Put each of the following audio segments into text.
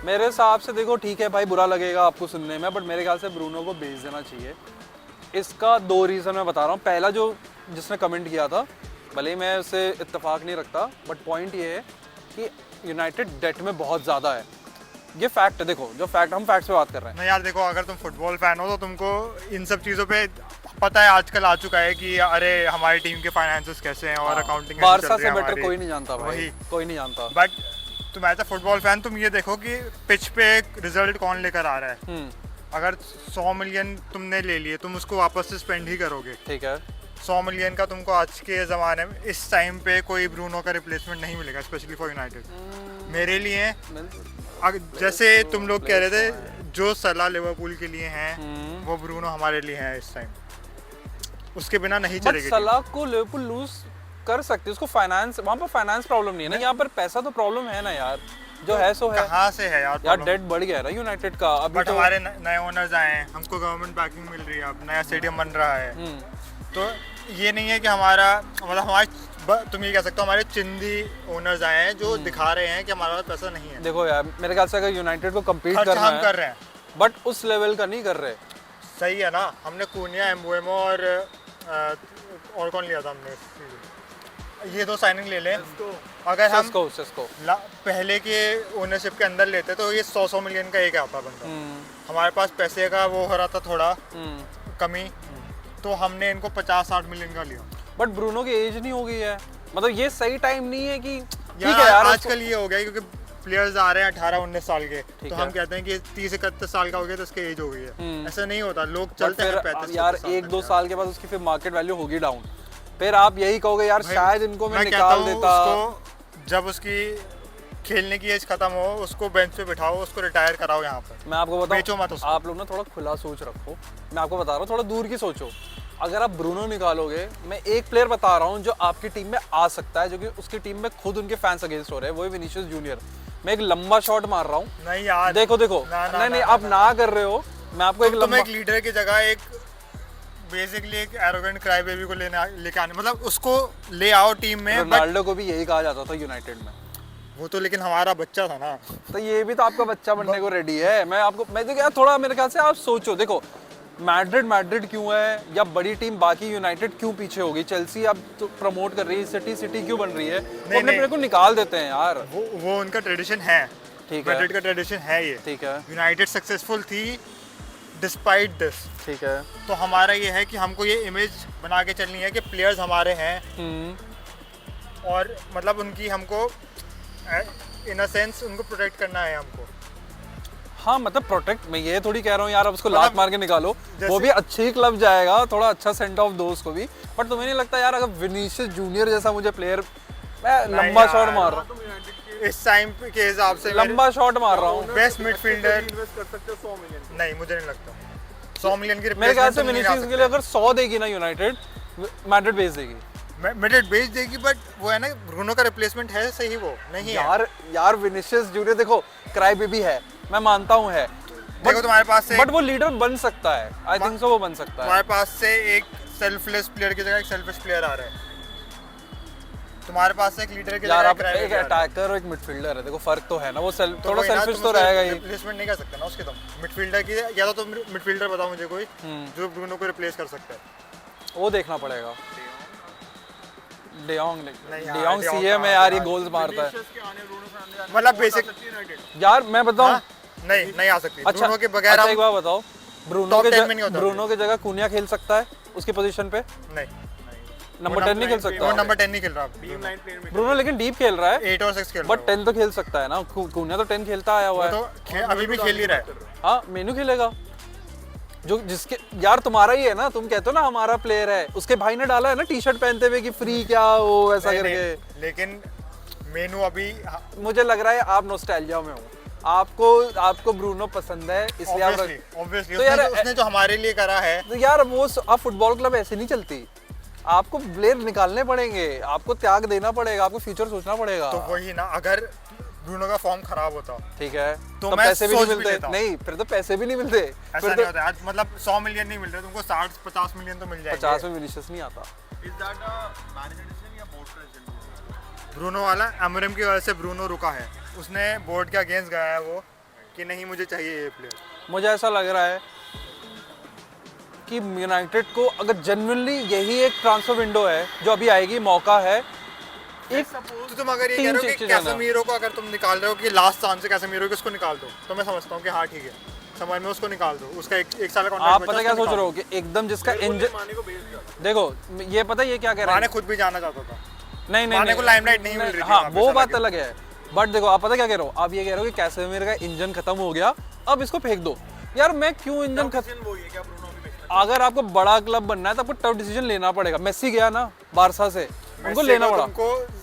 मेरे हिसाब से देखो ठीक है भाई, बुरा लगेगा आपको सुनने में, बट मेरे ख्याल से ब्रूनो को बेच देना चाहिए। इसका 2 रीज़न मैं बता रहा हूँ। पहला, जो जिसने कमेंट किया था, भले ही मैं उससे इत्तेफाक नहीं रखता, बट पॉइंट ये है कि यूनाइटेड डेट में बहुत ज़्यादा है। ये फैक्ट है, देखो जो फैक्ट, हम फैक्ट्स पे बात कर रहे हैं। नहीं यार देखो, अगर तुम फुटबॉल फैन हो तो तुमको इन सब चीज़ों पे पता है, आजकल आ चुका है कि अरे हमारी टीम के फाइनेंसेस कैसे हैं और अकाउंटिंग बारसा से बेटर कोई नहीं जानता भाई, वही कोई नहीं जानता। बट तुम एज अ फुटबॉल फैन तुम ये देखो कि पिच पे एक रिजल्ट कौन लेकर आ रहा है। अगर 100 मिलियन तुमने ले लिए, तुम उसको वापस से स्पेंड ही करोगे। ठीक है, 100 मिलियन का तुमको आज के ज़माने में इस टाइम पे कोई ब्रूनो का रिप्लेसमेंट नहीं मिलेगा, स्पेशली फॉर यूनाइटेड। मेरे लिए जैसे तुम लोग कह रहे थे, जो सलाह लिवरपूल के लिए हैं वो ब्रूनो हमारे लिए है इस टाइम। उसके बिना नहीं चलेगी। सलाह को लिवरपूल लूज कर सकती है, उसको फाइनेंस, वहाँ पर फाइनेंस प्रॉब्लम नहीं है ना, यहाँ पर पैसा तो प्रॉब्लम है ना यार, जो है सो है। कहाँ से है यार डेट बढ़ गया है ना यूनाइटेड का अभी। बट तो हमारे नए ओनर्स आए हैं, हमको गवर्नमेंट बैकिंग मिल रही है, अब नया स्टेडियम बन रहा है। तो ये नहीं है कि हमारा मतलब तुम ये कह सकते हो हमारे चिंदी ओनर्स आए हैं जो दिखा रहे हैं कि हमारे पास पैसा नहीं है। देखो यार, मेरे ख्याल से अगर यूनाइटेड को कम्पीट करना हम कर रहे हैं, बट उस लेवल का नहीं कर रहे। सही है ना, हमने कूनिया, एम्बुएमो और कौन लिया था हमने, ये 2 साइनिंग ले लें। अगर हम सिस्को पहले के ओनरशिप के अंदर लेते तो ये 100 मिलियन का एक आता बंदा। हमारे पास पैसे का वो हो रहा था थोड़ा कमी, तो हमने इनको 50-60 मिलियन का लिया। बट ब्रूनो की एज नहीं हो गई है, मतलब ये सही टाइम नहीं है कि ठीक यार, है यार। आजकल ये हो गया क्योंकि प्लेयर्स आ रहे हैं 18-19 साल के, तो हम कहते हैं कि 30-31 साल का हो गया तो उसकी एज हो गई है। ऐसा नहीं होता, लोग चलते हैं 35 यार 1-2 साल के बाद उसकी फिर मार्केट वैल्यू होगी डाउन, फिर आप यही कहोगे यार शायद इनको मैं निकाल देता। जब उसकी खेलने की एज खत्म हो, उसको बेंच पे बिठाओ, उसको रिटायर कराओ यहाँ पर। मैं आपको बेचो मत बताऊं, उसको। आप लोग ना थोड़ा खुला सोच रखो। मैं आपको बता रहा हूँ, थोड़ा दूर की सोचो। अगर आप ब्रूनो निकालोगे, मैं एक प्लेयर बता रहा हूँ जो आपकी टीम में आ सकता है, जो कि उसकी टीम में खुद उनके फैंस अगेंस्ट हो रहे हैं, वो है विनीशियस जूनियर। मैं एक लंबा शॉट मार रहा हूँ। नहीं यार, देखो नहीं, आप ना कर रहे हो। मैं आपको एक एक लीडर की जगह एक बेसिकली एक एरोगेंट क्राई बेबी को लेके आने, मतलब उसको ले आओ टीम में। रोनाल्डो को भी यही कहा जाता था यूनाइटेड में। वो तो लेकिन हमारा बच्चा था ना, तो ये भी तो आपका बच्चा बनने को रेडी है। मैं तो यार थोड़ा मेरे ख्याल से आप सोचो। देखो मैड्रिड क्यों है, या बड़ी टीम बाकी यूनाइटेड क्यों पीछे होगी, चेल्सी अब तो प्रमोट कर रही है, सिटी क्यों बन रही है, वो अपने प्लेयर को निकाल देते हैं यार। वो उनका ट्रेडिशन है, ठीक है, मैड्रिड का ट्रेडिशन है ये, ठीक है। यूनाइटेड सक्सेसफुल थी डिस्पाइट दिस, ठीक है। तो हमारा ये है कि हमको ये इमेज बना के चलनी है कि प्लेयर्स हमारे हैं, और मतलब उनकी हमको इन अ सेंस उनको प्रोटेक्ट करना है हमको। हाँ मतलब प्रोटेक्ट, मैं ये थोड़ी कह रहा हूँ यार अब उसको लात मार के निकालो, वो भी अच्छे ही क्लब जाएगा, थोड़ा अच्छा सेंड ऑफ दो उसको भी। बट तुम्हें नहीं लगता यार, अगर विनीशियस जूनियर जैसा मुझे प्लेयर, मैं लंबा शॉट मार रहा हूँ इस टाइम के हिसाब से, लंबा शॉट मार रहा हूँ, बेस्ट मिडफील्डर इन्वेस्ट कर सकते हो 100 मिलियन। नहीं, मुझे नहीं लगता 100 मिलियन की मेरे ख्याल से विनीशियस के लिए अगर 100 देगी ना यूनाइटेड, मैड्रिड भेज देगी, मैड्रिड भेज देगी। बट वो है ना, ब्रूनो का रिप्लेसमेंट है सही, वो नहीं है यार विनीशियस जूनियर देखो क्राई बेबी है, मैं मानता हूँ है, देखो तुम्हारे पास से, बट वो लीडर बन सकता है, आई थिंक सो वो बन सकता है। तुम्हारे पास से एक सेल्फलेस प्लेयर की जगह एक सेल्फिश प्लेयर आ रहा है, तुम्हारे पास से एक लीडर की जगह एक अटैकर और एक मिडफील्डर है, देखो फर्क तो है ना, वो थोड़ा सेल्फिश तो रहेगा ही। रिप्लेसमेंट नहीं कर सकते ना उसके, तुम मिडफील्डर की, या तो मिडफील्डर बताओ मुझे कोई जो ब्रूनो को रिप्लेस कर सकता है, वो देखना पड़ेगा। डेयोंग सीए में यार ये गोल्स मारता है, मतलब बेसिक यार मैं बताऊं, नहीं आ सकती अच्छा, ब्रूनो के बगैर। अच्छा एक बात बताओ, ब्रूनो के जगह कुनिया खेल सकता है उसकी पोजीशन पे? नहीं, नंबर 10 नहीं खेल सकता, वो नंबर 10 नहीं खेल रहा ब्रूनो, लेकिन डीप खेल रहा है, 8 और 6 खेल रहा है, बट 10 तो खेल सकता है ना, कुनिया तो 10 खेलता आया हुआ है, तो अभी भी खेल ही रहा है। हाँ मेनू खेलेगा, जो जिसके यार तुम्हारा ही है ना, तुम कहते हो ना हमारा प्लेयर है, उसके भाई ने डाला है ना टी शर्ट पहनते हुए कि फ्री क्या वो ऐसा करके, लेकिन मेनू अभी मुझे लग रहा है आप नॉस्टैल्जिया में हो, आपको ब्रूनो पसंद है इसलिए ऑब्वियसली तो यार उसने जो हमारे लिए करा है, तो यार वो आप फुटबॉल क्लब ऐसे नहीं चलती, आपको प्लेयर निकालने पड़ेंगे, आपको त्याग देना पड़ेगा, आपको फ्यूचर सोचना पड़ेगा। तो वही ना, अगर ब्रूनो का फॉर्म खराब होता, ठीक है, तो पैसे भी नहीं मिलते, नहीं फिर तो पैसे भी नहीं मिलते, ऐसा नहीं होता आज, मतलब 100 मिलियन नहीं मिल रहे तुमको, 60-50 मिलियन तो मिल जाएंगे। 50 में विनीशियस नहीं आता। Is that a manager decision या बोर्ड का डिसीजन? ब्रूनो वाला अमरम की वजह से ब्रूनो रुका है, उसने बोर्ड के अगेंस्ट गया है वो, कि नहीं मुझे चाहिए ये प्लेयर? मुझे ऐसा लग रहा है कि यूनाइटेड को अगर जेन्युइनली यही एक ट्रांसफर विंडो है जो अभी आएगी, मौका है एक तो तुम अगर ये टीम कह रहे हो कि चेंज करना। कैसेमीरो को अगर तुम निकाल रहे हो कि लास्ट चांस है कैसेमीरो को, उसको निकाल दो, तो मैं समझता हूँ कि हाँ ठीक है, समझ में उसको निकाल दो, उसका एक साल का कॉन्ट्रैक्ट आप पता क्या सोच रहे हो कि एकदम जिसका इंजन, माने को बेच दिया। देखो ये पता ये क्या कह रहा माने है, खुद भी जाना चाहता था। नहीं नहीं माने को limelight नहीं मिल रही थी हाँ वहाँ पे, वो ऐसा बात लगे। अलग है, बट देखो आप पता क्या कह रहे हो, आप ये कह रहे हो कि कैसेमीरो का इंजन खत्म हो गया अब इसको फेंक दो। यार मैं क्यों इंजन खत्म, डिसीजन वही है क्या ब्रूनो भी बेचना? अगर आपको बड़ा क्लब बनना है तो आपको टफ डिसीजन लेना पड़ेगा। मेसी गया ना बारसा से, उनको मेसी लेना को पड़ा तुमको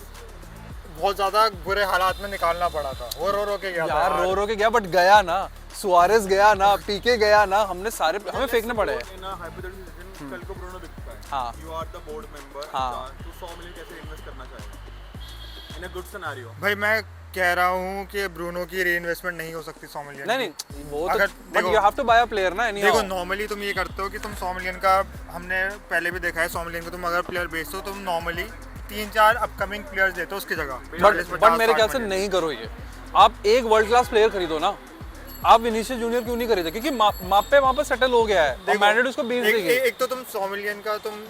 बहुत ज्यादा बुरे हालात में निकालना पड़ा था, वो रो के गया था यार, रो के गया बट गया ना, सुआरेस गया ना, पीके गया ना, हमने सारे हमें फेंकने पड़े हैं। इन अ हाइपोथेटिकल सिचुएशन कल को ब्रूनो बिकता है। हाँ। You are the board member. हाँ। तू 100 मिलियन कैसे इन्वेस्ट करना चाहेगा? In a good scenario. भाई मैं कह रहा हूँ कि ब्रूनो की री इन्वेस्टमेंट नहीं हो सकती 100 मिलियन। नहीं नहीं वो तो, अगर बट देखो- you have to buy a player ना एनी देखो नॉर्मली तुम ये करते हो कि तुम 100 मिलियन का, हमने पहले भी देखा है 100 मिलियन का तुम अगर प्लेयर बेचते हो, तुम नॉर्मली 3-4 अपकमिंग प्लेयर्स देते हो उसकी जगह। बट मेरे ख्याल से नहीं करो ये, आप एक वर्ल्ड क्लास प्लेयर खरीदो ना। आप विनीशियस जूनियर क्यों नहीं खरीदे? क्योंकि मापे वहां पर सेटल हो गया है और मैड्रिड उसको बेच देगी। एक तो तुम 100 मिलियन का तुम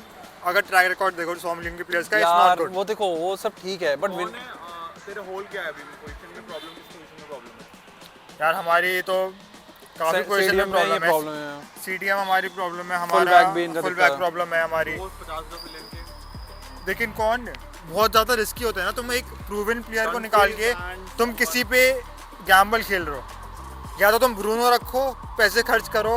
अगर ट्रैक रिकॉर्ड देखो 100 मिलियन के प्लेयर्स का, इट्स यार नॉट गुड। वो देखो वो सब ठीक है बट कौन है तेरे होल क्या है अभी पोजीशन में? प्रॉब्लम किस पोजीशन में प्रॉब्लम है? यार हमारी तो काफी पोजीशन में प्रॉब्लम है। प्रॉब्लम है। सीडीएम हमारी प्रॉब्लम है, Full हमारा back भी इनका फुल दिक्कत बैक है। प्रॉब्लम है हमारी। वो 50 मिलियन के लेकिन कौन बहुत ज्यादा रिस्की होता है ना, तुम एक प्रूवन प्लेयर को निकाल के तुम किसी पे गैम्बल खेल रहे हो। या तो तुम ब्रूनो रखो, पैसे खर्च करो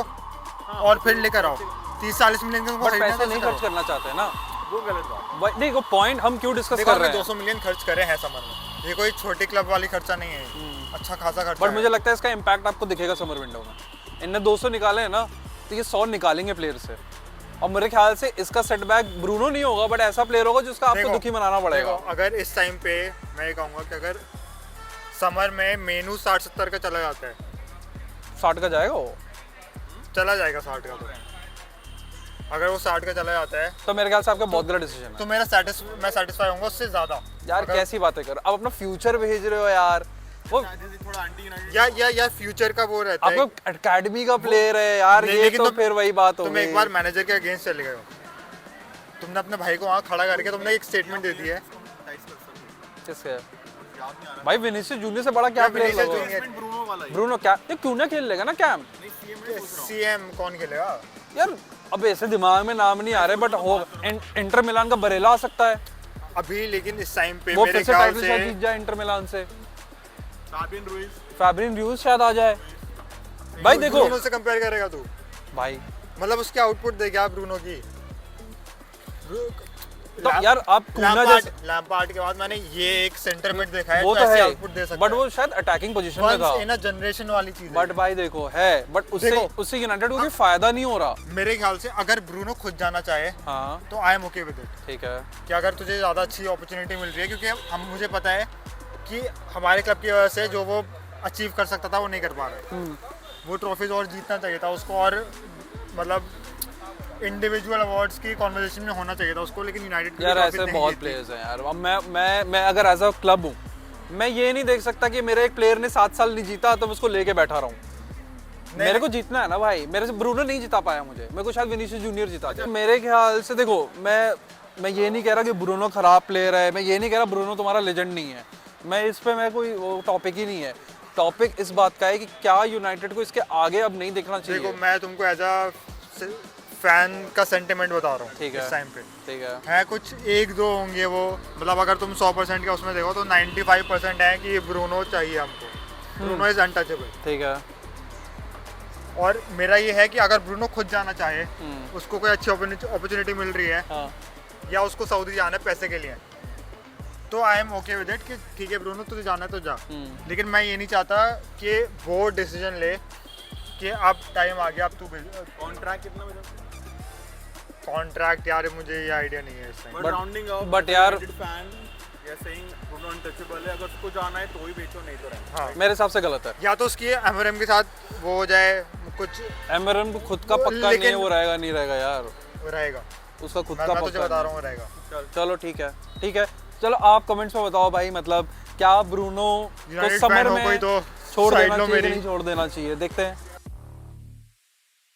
और फिर लेकर आओ 30-40 मिलियन का तुमको बट खरीदना है पैसे तो नहीं करो। खर्च करना चाहते ना। वो गलत बात। भाई देखो पॉइंट हम क्यों डिस्कस देखो कर हमने रहे हैं, 200 मिलियन खर्च करे हैं समर में, ये कोई छोटी क्लब वाली खर्चा नहीं है, अच्छा खासा खर्चा बट है। मुझे लगता है इसका इम्पैक्ट आपको दिखेगा समर विंडो में। इनने 200 निकाले हैं ना तो ये 100 निकालेंगे प्लेयर से, और मेरे ख्याल से इसका सेटबैक ब्रूनो नहीं होगा बट ऐसा प्लेयर होगा जिसका आपको देखो- दुखी मनाना पड़ेगा। देखो, अगर इस टाइम पे मैं ये कहूँगा कि अगर समर में मेनू 60-70 का चला जाता है, 60 का जाएगा वो, चला जाएगा 60 का, तो अगर वो 60 का चला जाता है तो मेरे ख्याल से आपका बहुत गलत डिसीजन है। तो मैं सेटिस्फाई होऊंगा उससे ज्यादा। यार कैसी बातें कर, अब अपना फ्यूचर भेज रहे हो यार। वो थोड़ा एंटी यूनाइटेड या फ्यूचर का वो रहता है। आपको एकेडमी का प्लेयर है यार, ये लेकिन तो तुम- फिर वही बात हो तुम गई। एक बार मैनेजर के अगेंस्ट चले गए हो, तुमने अपने भाई को वहाँ खड़ा करके तुमने एक स्टेटमेंट दे दी है। किसके? भाई विनीसियस जूनियर से बड़ा क्या प्लेयर विनीसियस लगा? जूनियर ब्रूनो वाला ही। ब्रूनो क्या ये क्यों ना खेल लेगा ना कैम? नहीं सीएम में पूछ रहा हूं। सीएम कौन खेलेगा? यार अब ऐसे दिमाग में नाम नहीं आ रहे बट हो इंटर मिलान का बरेला आ सकता है, अभी लेकिन इस टाइम पे वो मेरे फिर से ख्याल टाइटल शायद से जीत जाए इंटर मिलान से। फाबियन रूइज फैब्रिन र्यूज शायद आ जाए। भाई देखो ब्रूनो से कंपेयर करेगा तू? भाई मतलब उसके आउटपुट देख क्या ब्रूनो की। तो यार आप कूना जैसे लैम्पार्ड के बाद मैंने ये एक सेंटर मिड देखा है वो जो तो ऐसे है आउटपुट दे सकता बट वो शायद अटैकिंग पोजीशन में वंस था। इन अ जनरेशन वाली चीज है। बट भाई देखो है बट उससे देखो। उससे यूनाइटेड को कोई फायदा नहीं हो रहा। मेरे ख्याल से अगर ब्रूनो खुद जाना चाहे हाँ तो I am okay with it, ठीक है। कि अगर तुझे ज़्यादा अच्छी अपॉर्चुनिटी मिल रही है, क्योंकि हम मुझे पता है कि हमारे क्लब की वजह से जो वो अचीव कर सकता था वो नहीं कर पा रहा है। वो ट्रॉफीज और जीतना चाहिए था उसको, और मतलब इंडिविजुअल अवार्ड्स की कॉन्वर्सेशन में होना चाहिए था उसको, लेकिन यूनाइटेड की यार trophies ऐसे नहीं बहुत जीती। प्लेयर्स हैं यार। अब मैं अगर एज अ क्लब हूँ, मैं ये नहीं देख सकता कि मेरे एक प्लेयर ने 7 साल नहीं जीता तो मैं उसको लेके बैठा रहा हूँ। मेरे को जीतना है ना भाई, मेरे से ब्रूनो नहीं जिता पाया मुझे, मेरे को शायद विनीसियस जूनियर जिता दिया। मेरे ख्याल से देखो मैं ये नहीं कह रहा कि ब्रूनो खराब प्लेयर है, मैं ये नहीं कह रहा ब्रूनो तुम्हारा लेजेंड नहीं है, मैं इस पे मैं कोई वो टॉपिक ही नहीं है। टॉपिक इस बात का है कि क्या यूनाइटेड को इसके आगे अब नहीं देखना देखो चाहिए। मैं तुमको एज अ फैन का सेंटिमेंट बता रहा हूँ ठीक है। इस टाइम पे ठीक है है कुछ 1-2 होंगे वो, मतलब अगर तुम 100% का उसमें देखो तो 95% है कि ब्रूनो चाहिए हमको, ब्रूनो इज अनटचेबल। ठीक है। और मेरा ये है कि अगर ब्रूनो खुद जाना चाहे, उसको कोई अच्छी अपॉर्चुनिटी मिल रही है हाँ या उसको सऊदी जाना है पैसे के लिए, तो I am okay with it कि ठीक है ब्रूनो तुझे जाना है तो जा। लेकिन मैं ये नहीं चाहता कि वो डिसीजन ले कि अब टाइम आ गया अब तू कॉन्ट्रैक्ट कितना बचा? कॉन्ट्रैक्ट। यार मुझे ये आइडिया नहीं है इस time. But rounding up but यार- फैन या सेइंग ब्रूनो अनटचेबल है, अगर उसको जाना है तो ही बेचो, नहीं तो रहने। हाँ, मेरे हिसाब से गलत है। या तो उसकी एमआरएम के साथ वो हो जाए कुछ एमरन खुद का पक्का नहीं है, लेकिन- वो रहेगा नहीं रहेगा यार, रहेगा। उसका खुद मैं का तुझे पक्का बता नहीं रहा हूँ रहेगा। है। चलो ठीक है ठीक है। चलो आप कमेंट्स में बताओ भाई, मतलब क्या ब्रूनो को United fan समर हो में कोई तो छोड़ side देना लो चाहिए कि मेरी। नहीं छोड़ देना चाहिए, देखते हैं।